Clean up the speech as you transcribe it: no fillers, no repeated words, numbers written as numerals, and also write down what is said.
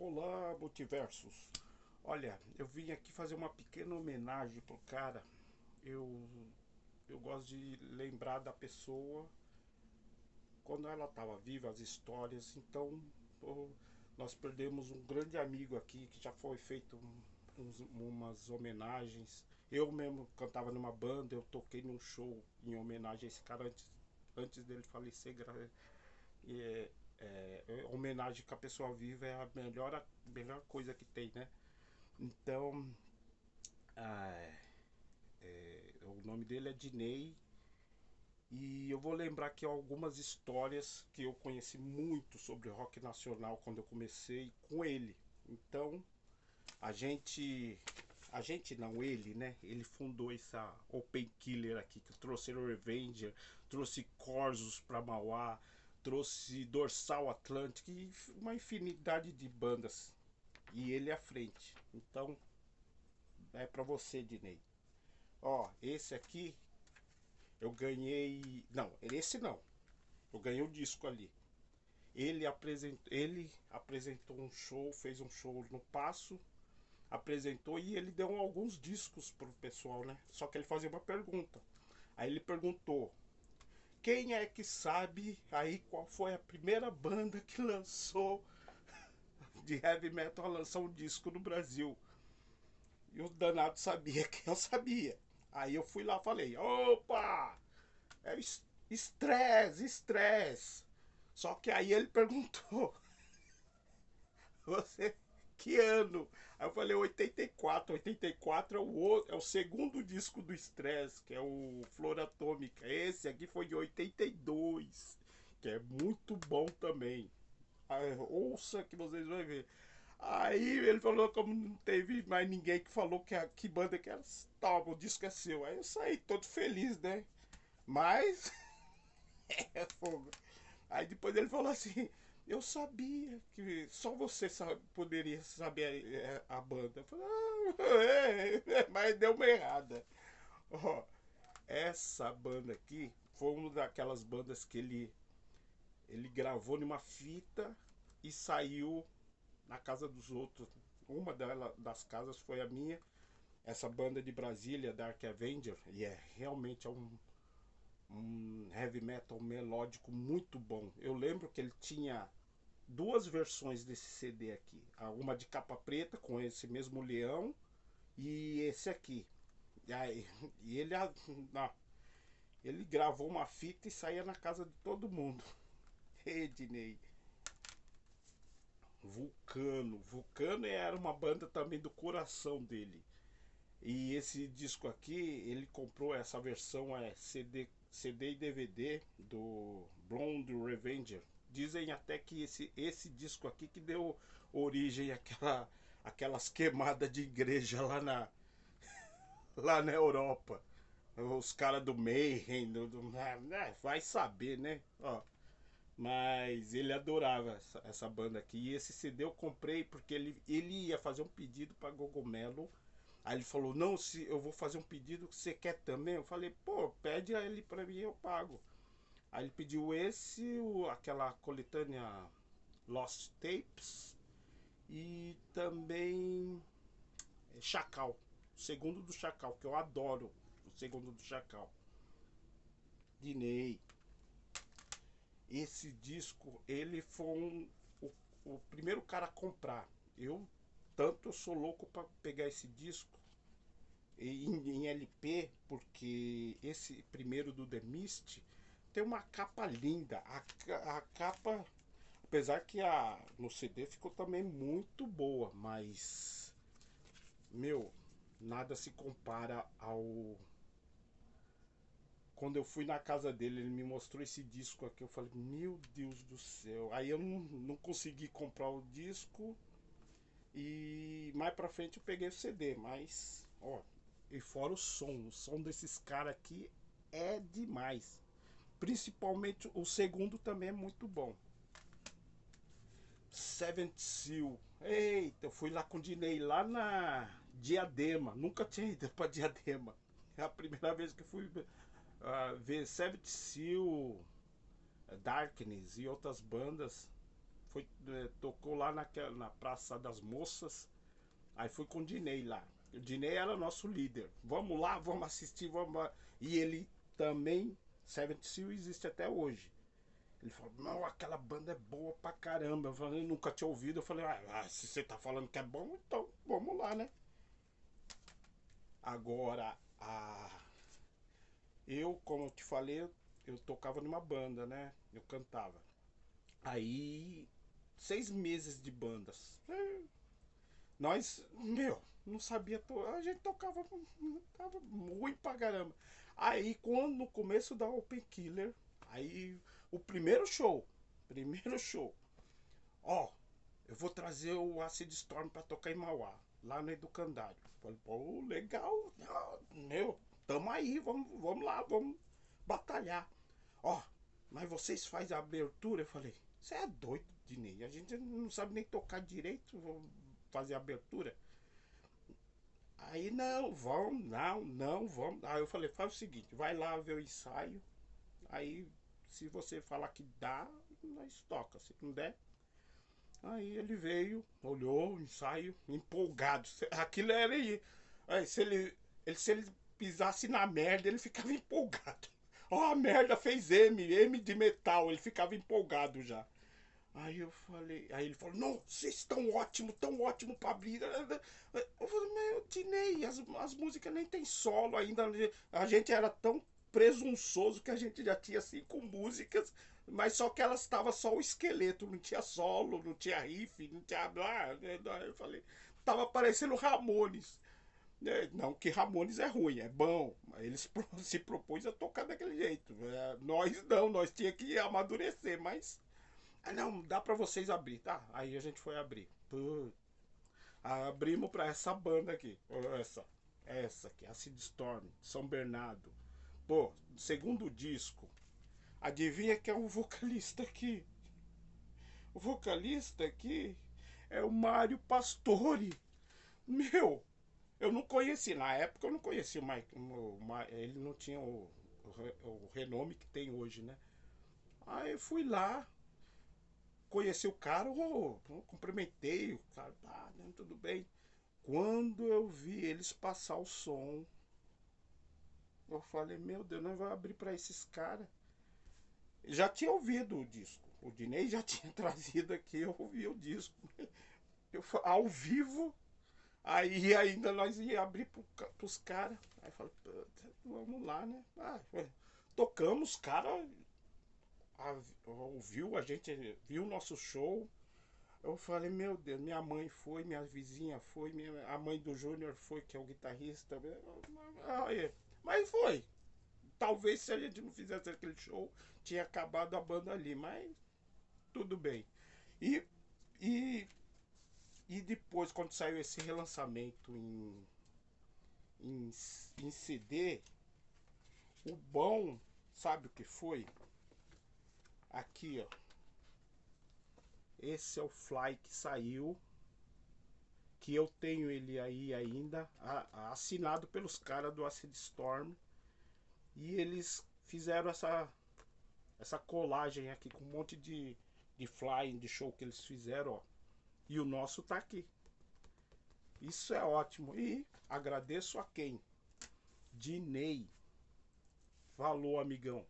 Olá, multiversos. Olha, eu vim aqui fazer uma pequena homenagem pro cara. Eu, eu gosto de lembrar da pessoa quando ela estava viva, as histórias. Então, pô, nós perdemos um grande amigo aqui que já foi feito umas homenagens. Eu mesmo cantava numa banda, eu toquei num show em homenagem a esse cara antes dele falecer. E homenagem com a pessoa viva é a melhor coisa que tem, né? Então, ah, o nome dele é Diney. E eu vou lembrar aqui algumas histórias que eu conheci muito sobre rock nacional quando eu comecei com ele. Então, a gente. A gente não, ele, né? Ele fundou essa Open Killer aqui, que trouxe Revenger, trouxe Corsos pra Mauá, trouxe Dorsal Atlantic e uma infinidade de bandas. E ele à frente. Então, é pra você, Diney. Ó, esse aqui eu ganhei. Não, esse não. Eu ganhei o disco ali. Ele apresentou um show, fez um show no Passo, apresentou e ele deu alguns discos pro pessoal, né? Só que ele fazia uma pergunta. Aí ele perguntou: quem é que sabe aí qual foi a primeira banda que lançou de heavy metal a lançar um disco no Brasil? E o danado sabia que eu sabia. Aí eu fui lá e falei: opa! É estresse, estresse. Só que aí ele perguntou: você, que ano? Aí eu falei 84. 84 é o segundo disco do Stress, que é o Flor Atômica. Esse aqui foi de 82, que é muito bom também. Ouça que vocês vão ver. Aí ele falou, como não teve mais ninguém que falou que banda que era, toma, o disco é seu. Aí eu saí todo feliz, né? Mas é fogo. Aí depois ele falou assim: eu sabia que só você poderia saber a banda. Eu falei: mas deu uma errada. Ó, essa banda aqui foi uma daquelas bandas que ele gravou numa fita e saiu na casa dos outros. Das casas foi a minha. Essa banda de Brasília, Dark Avenger, e realmente um heavy metal melódico muito bom. Eu lembro que ele tinha duas versões desse CD aqui. Uma de capa preta com esse mesmo leão e esse aqui. E, aí, e não, ele gravou uma fita e saía na casa de todo mundo. Ednei. Vulcano. Vulcano era uma banda também do coração dele. E esse disco aqui, ele comprou essa versão CD e DVD do Blonde Revenger. Dizem até que esse disco aqui que deu origem àquelas queimadas de igreja lá na Europa. Os caras do Mayhem, vai saber, né? Ó, mas ele adorava essa banda aqui. E esse CD eu comprei porque ele ia fazer um pedido para Gogomelo. Aí ele falou: não, se eu vou fazer um pedido, você quer também? Eu falei: pô, pede ele para mim, eu pago. Aí ele pediu aquela coletânea Lost Tapes e também Chacal, o segundo do Chacal, que eu adoro o segundo do Chacal. Dinei. Esse disco, ele foi o primeiro cara a comprar. Eu sou louco para pegar esse disco em LP, porque esse primeiro do The Mist tem uma capa linda. A capa, apesar que no CD ficou também muito boa, mas, meu, nada se compara ao. Quando eu fui na casa dele, ele me mostrou esse disco aqui. Eu falei: meu Deus do céu. Aí eu não consegui comprar o disco. E mais pra frente eu peguei o CD. Mas, ó, e fora o som desses caras aqui é demais. Principalmente o segundo também é muito bom. Seventh Seal. Eita, eu fui lá com o Dinei lá na Diadema. Nunca tinha ido pra Diadema. É a primeira vez que eu fui ver Seventh Seal, Darkness e outras bandas. tocou lá na Praça das Moças. Aí fui com o Dinei lá. O Dinei era nosso líder. Vamos lá, vamos assistir, vamos lá. E ele também, Seventh Seal existe até hoje. Ele falou, não, aquela banda é boa pra caramba. Eu falei, eu nunca tinha ouvido. Eu falei, se você tá falando que é bom, então vamos lá, né? Agora, como eu te falei, eu tocava numa banda, né? Eu cantava. Aí, 6 meses de bandas. Nós, não sabia. A gente tocava, tava ruim pra caramba. Aí, quando no começo da Open Killer, aí o primeiro show, ó, eu vou trazer o Acid Storm pra tocar em Mauá, lá no Educandário. Falei, pô, legal, tamo aí, vamos lá, vamos batalhar. Ó, mas vocês fazem a abertura? Eu falei, você é doido, Dinei, a gente não sabe nem tocar direito, vamos fazer a abertura. Aí não, vamos. Aí eu falei, faz o seguinte, vai lá ver o ensaio. Aí se você falar que dá, nós toca. Se não der. Aí ele veio, olhou o ensaio, empolgado. Aquilo era aí. Aí, se ele pisasse na merda, ele ficava empolgado. Ó, a merda fez M de metal, ele ficava empolgado já. Aí eu falei, aí ele falou, não, vocês estão ótimo pra abrir. Eu falei, meu, Dinei, as músicas nem tem solo ainda. A gente era tão presunçoso que a gente já tinha 5 músicas, mas só que elas estavam só o esqueleto, não tinha solo, não tinha riff, não tinha blá. Eu falei, tava parecendo Ramones. Não que Ramones é ruim, é bom. Eles se propôs a tocar daquele jeito. Nós não, nós tinha que amadurecer, mas não, dá pra vocês abrir, tá? Aí a gente foi abrir. Abrimos pra essa banda aqui. Essa aqui, Acid Storm, São Bernardo. Pô, segundo disco. Adivinha quem é o vocalista aqui? O vocalista aqui é o Mário Pastore. Meu, eu não conheci, na época eu não conhecia o Mike. Ele não tinha o renome que tem hoje, né? Aí eu fui lá, conheci o cara, cumprimentei o cara, né, tudo bem. Quando eu vi eles passar o som, eu falei, meu Deus, não vai abrir pra esses caras. Já tinha ouvido o disco, o Dinei já tinha trazido aqui, eu ouvi o disco. Ao vivo, aí ainda nós ia abrir pros caras. Aí eu falei, vamos lá, né? Tocamos, cara ouviu, a gente viu o nosso show. Eu falei, meu Deus, minha mãe foi, minha vizinha foi, a mãe do Júnior foi, que é o guitarrista. Mas foi. Talvez se a gente não fizesse aquele show, tinha acabado a banda ali, mas tudo bem. E, e, e depois, quando saiu esse relançamento em, em CD, o bom, sabe o que foi? Aqui, ó. Esse é o Fly que saiu, que eu tenho ele aí ainda, assinado pelos caras do Acid Storm. E eles fizeram essa colagem aqui com um monte de flying, de show que eles fizeram, ó. E o nosso tá aqui. Isso é ótimo. E agradeço a quem? Dinei. Falou, amigão.